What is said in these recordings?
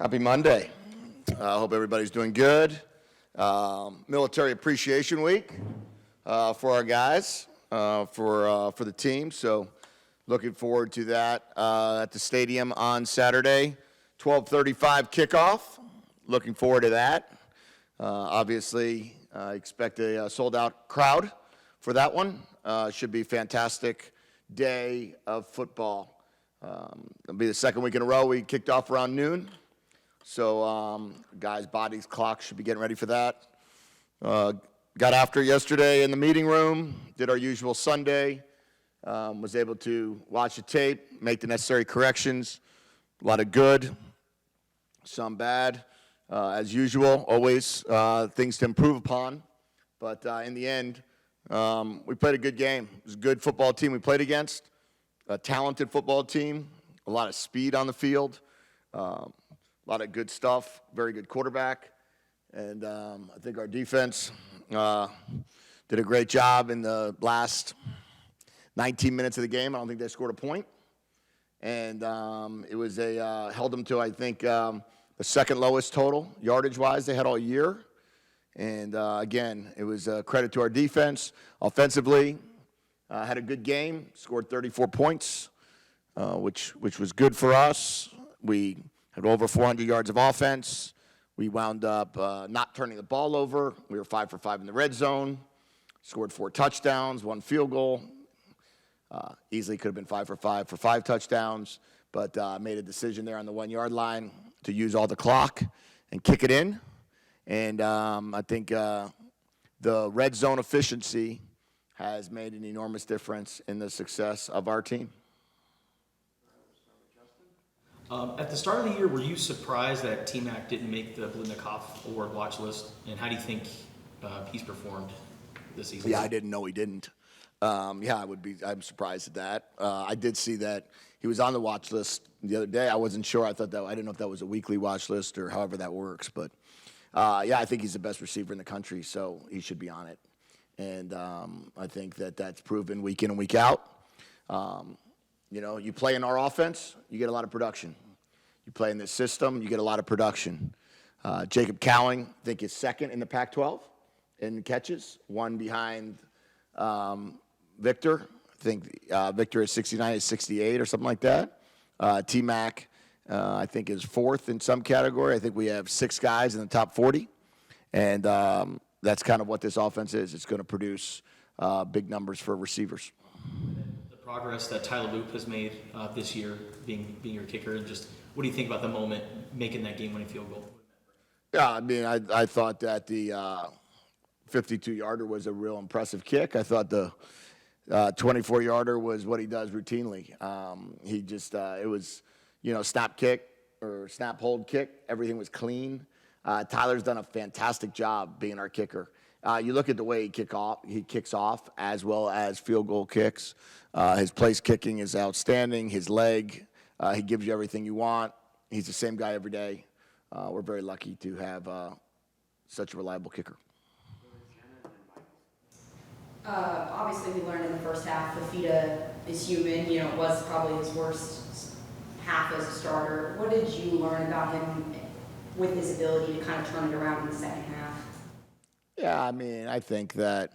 Happy Monday. I hope everybody's doing good. Military Appreciation Week for our guys, for the team. So looking forward to that at the stadium on Saturday, 12:35 kickoff. Looking forward to that. Obviously, I expect a sold-out crowd for that one. Should be a fantastic day of football. It'll be the second week in a row. We kicked off around noon. So guys' bodies, clocks should be getting ready for that. Got after yesterday in the meeting room, did our usual Sunday, was able to watch the tape, make the necessary corrections. A lot of good, some bad. As usual, always things to improve upon. But in the end, we played a good game. It was a good football team we played against, a talented football team, a lot of speed on the field. A lot of good stuff, very good quarterback, and I think our defense did a great job in the last 19 minutes of the game. I don't think they scored a point, and it was held them to, I think, the second lowest total yardage-wise they had all year. And again, it was a credit to our defense. Offensively, had a good game, scored 34 points, which was good for us. We had over 400 yards of offense. We wound up not turning the ball over. We were 5 for 5 in the red zone. Scored 4 touchdowns, 1 field goal. Easily could have been 5 for 5 for 5 touchdowns, but made a decision there on the 1-yard line to use all the clock and kick it in. And I think the red zone efficiency has made an enormous difference in the success of our team. At the start of the year, were you surprised that T-Mac didn't make the Blitnikoff Award watch list? And how do you think he's performed this season? Yeah, I didn't know he didn't. I'm surprised at that. I did see that he was on the watch list the other day. I wasn't sure. I didn't know if that was a weekly watch list or however that works. But, I think he's the best receiver in the country, so he should be on it. And I think that's proven week in and week out. You play in our offense, you get a lot of production. You play in this system, you get a lot of production. Jacob Cowing, I think, is second in the Pac-12 in catches, one behind Victor. I think Victor is 69, is 68 or something like that. T-Mac, I think, is fourth in some category. I think we have 6 guys in the top 40. And that's kind of what this offense is. It's going to produce big numbers for receivers. Progress that Tyler Loop has made this year, being your kicker, and just what do you think about the moment making that game-winning field goal? Yeah, I mean, I thought that the 52-yarder was a real impressive kick. I thought the 24-yarder was what he does routinely. He just it was, snap kick or snap hold kick. Everything was clean. Tyler's done a fantastic job being our kicker. You look at the way he kicks off as well as field goal kicks. His place kicking is outstanding. His leg, he gives you everything you want. He's the same guy every day. We're very lucky to have such a reliable kicker. Obviously, we learned in the first half Fafita is human. It was probably his worst half as a starter. What did you learn about him with his ability to kind of turn it around in the second half? Yeah, I mean, I think that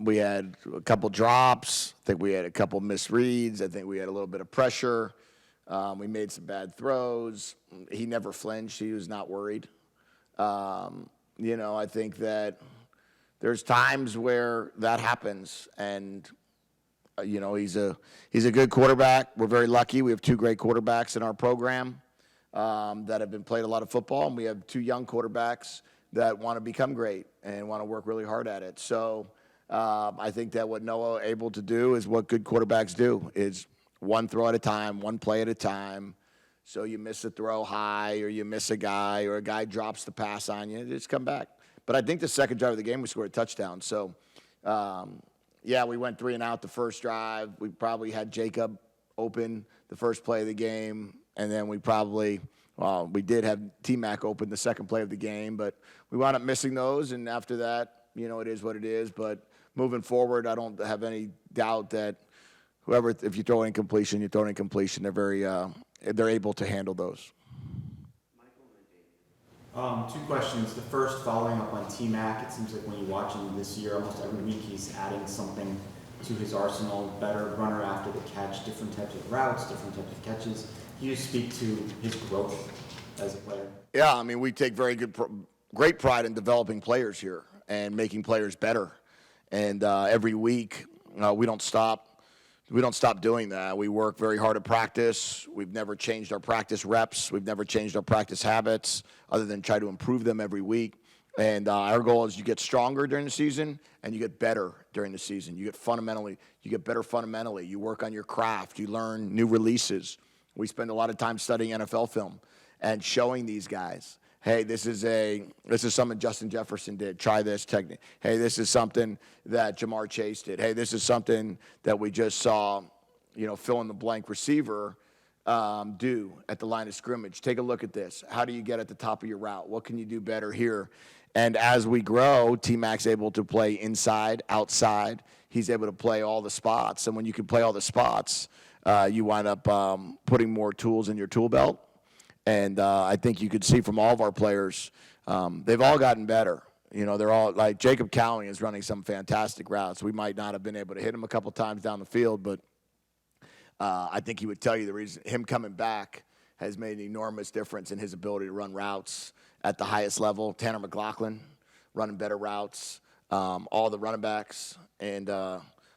we had a couple drops. I think we had a couple misreads. I think we had a little bit of pressure. We made some bad throws. He never flinched. He was not worried. I think that there's times where that happens, and he's a good quarterback. We're very lucky. We have 2 great quarterbacks in our program that have been played a lot of football, and we have 2 young quarterbacks that want to become great and want to work really hard at it. So I think that what Noah able to do is what good quarterbacks do, is one throw at a time, one play at a time. So you miss a throw high, or you miss a guy, or a guy drops the pass on you, just come back. But I think the second drive of the game, we scored a touchdown. So, we went 3 and out the first drive. We probably had Jacob open the first play of the game, and then we did have T-Mac open the second play of the game, but we wound up missing those, and after that, it is what it is. But moving forward, I don't have any doubt that if you throw an incompletion, you throw an incompletion. They're very they're able to handle those. Two questions. The first, following up on T-Mac, it seems like when you watch him this year, almost every week he's adding something to his arsenal, better runner after the catch, different types of routes, different types of catches. Can you speak to his growth as a player? Yeah, I mean, we take great pride in developing players here and making players better. And every week, we don't stop. We don't stop doing that. We work very hard at practice. We've never changed our practice reps. We've never changed our practice habits other than try to improve them every week. And our goal is you get stronger during the season and you get better during the season. You get better fundamentally. You work on your craft. You learn new releases. We spend a lot of time studying NFL film and showing these guys, hey, this is something Justin Jefferson did. Try this technique. Hey, this is something that Jamar Chase did. Hey, this is something that we just saw, fill in the blank receiver do at the line of scrimmage. Take a look at this. How do you get at the top of your route? What can you do better here? And as we grow, T-Mac's able to play inside, outside. He's able to play all the spots. And when you can play all the spots, you wind up putting more tools in your tool belt. And I think you could see from all of our players, they've all gotten better. They're all like Jacob Cowing is running some fantastic routes. We might not have been able to hit him a couple times down the field, but I think he would tell you the reason him coming back has made an enormous difference in his ability to run routes at the highest level. Tanner McLaughlin running better routes, all the running backs, and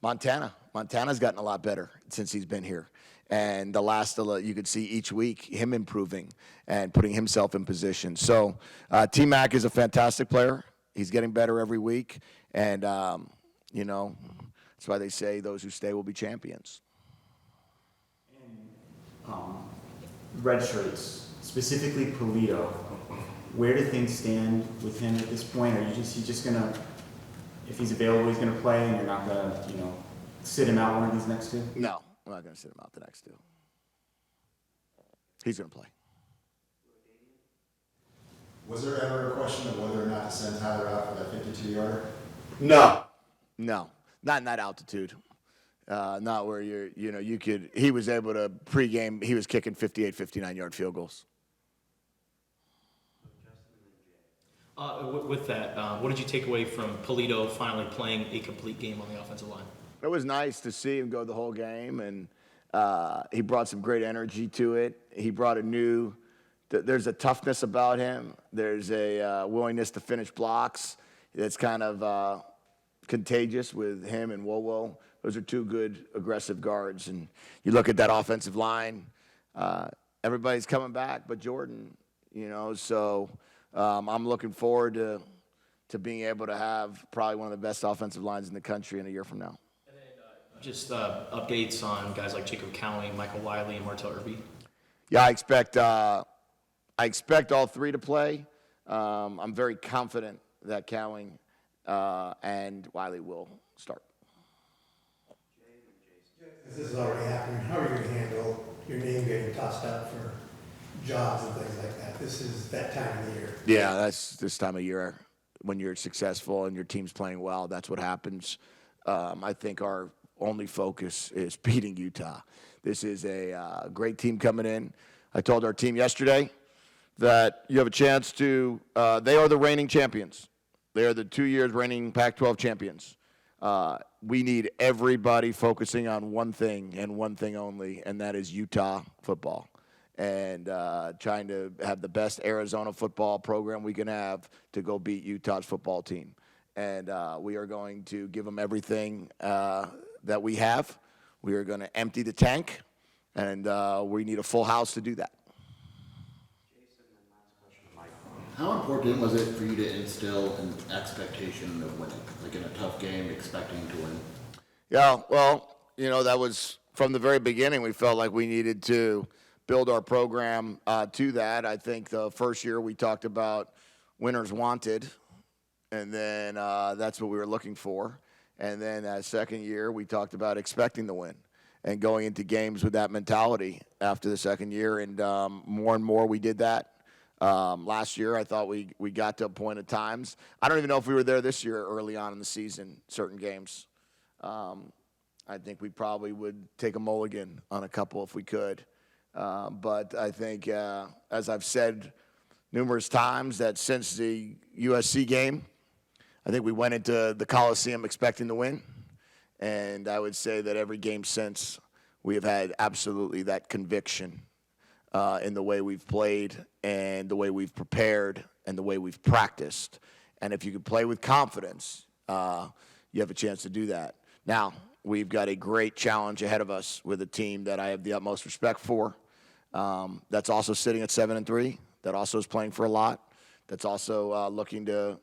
Montana's gotten a lot better since he's been here. And you could see each week him improving and putting himself in position. So T-Mac is a fantastic player. He's getting better every week. And, that's why they say those who stay will be champions. Red shirts, specifically Polito, where do things stand with him at this point? Are he's just going to, if he's available, he's going to play and you're not going to, sit him out one of these next two? No. I'm not going to sit him out the next two. He's going to play. Was there ever a question of whether or not to send Tyler out for that 52-yarder? No. Not in that altitude. Not where he was able to pregame, he was kicking 58, 59-yard field goals. With that, what did you take away from Polito finally playing a complete game on the offensive line? It was nice to see him go the whole game, and he brought some great energy to it. He brought there's a toughness about him. There's a willingness to finish blocks that's kind of contagious with him and Wowo. Those are two good, aggressive guards. And you look at that offensive line, everybody's coming back but Jordan, So I'm looking forward to being able to have probably one of the best offensive lines in the country in a year from now. Just updates on guys like Jacob Cowing, Michael Wiley, and Martell Irby. Yeah, I expect all three to play. I'm very confident that Cowing and Wiley will start. This is already happening. How are you going to handle your name getting tossed out for jobs and things like that? This is that time of the year. Yeah, that's this time of year when you're successful and your team's playing well. That's what happens. I think our only focus is beating Utah. This is a great team coming in. I told our team yesterday that you have a chance to they are the reigning champions. They are the 2 years reigning Pac-12 champions. We need everybody focusing on one thing and one thing only, and that is Utah football. And trying to have the best Arizona football program we can have to go beat Utah's football team. And we are going to give them everything that we have. We are going to empty the tank, and we need a full house to do that. How important was it for you to instill an expectation of winning, like in a tough game, expecting to win? Yeah, well, that was from the very beginning. We felt like we needed to build our program to that. I think the first year we talked about winners wanted, and then that's what we were looking for. And then that second year, we talked about expecting to win and going into games with that mentality after the second year. And more we did that. Last year, I thought we got to a point at times. I don't even know if we were there this year early on in the season, certain games. I think we probably would take a mulligan on a couple if we could. But I think, as I've said numerous times, that since the USC game, I think we went into the Coliseum expecting to win. And I would say that every game since, we have had absolutely that conviction in the way we've played and the way we've prepared and the way we've practiced. And if you can play with confidence, you have a chance to do that. Now, we've got a great challenge ahead of us with a team that I have the utmost respect for. That's also sitting at 7-3. That also is playing for a lot. That's also looking to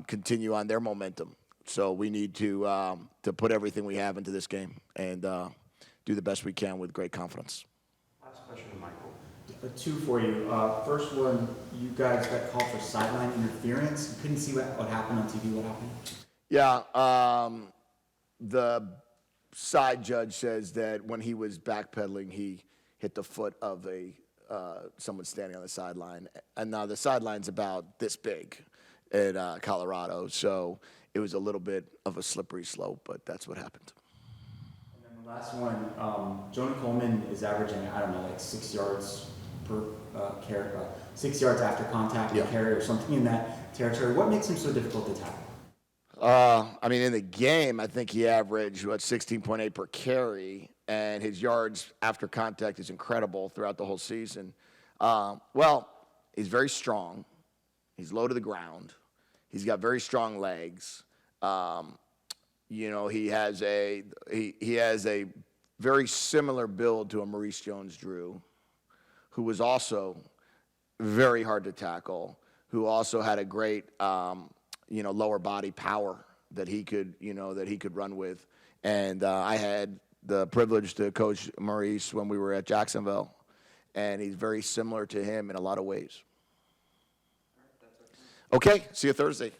continue on their momentum. So we need to put everything we have into this game and do the best we can with great confidence. Last question, Michael. Two for you. First one, you guys got called for sideline interference. You couldn't see what happened on TV. What happened? Yeah, the side judge says that when he was backpedaling, he hit the foot of someone standing on the sideline. And now the sideline's about this big in Colorado, so it was a little bit of a slippery slope, but that's what happened. And then the last one, Jonah Coleman is averaging, I don't know, like 6 yards per carry, 6 yards after contact per carry or something in that territory. What makes him so difficult to tackle? I mean, in the game, I think he averaged, 16.8 per carry, and his yards after contact is incredible throughout the whole season. Well, he's very strong. He's low to the ground. He's got very strong legs. He has a very similar build to a Maurice Jones-Drew, who was also very hard to tackle, who also had a great lower body power that he could run with. And I had the privilege to coach Maurice when we were at Jacksonville, and he's very similar to him in a lot of ways. Okay, see you Thursday.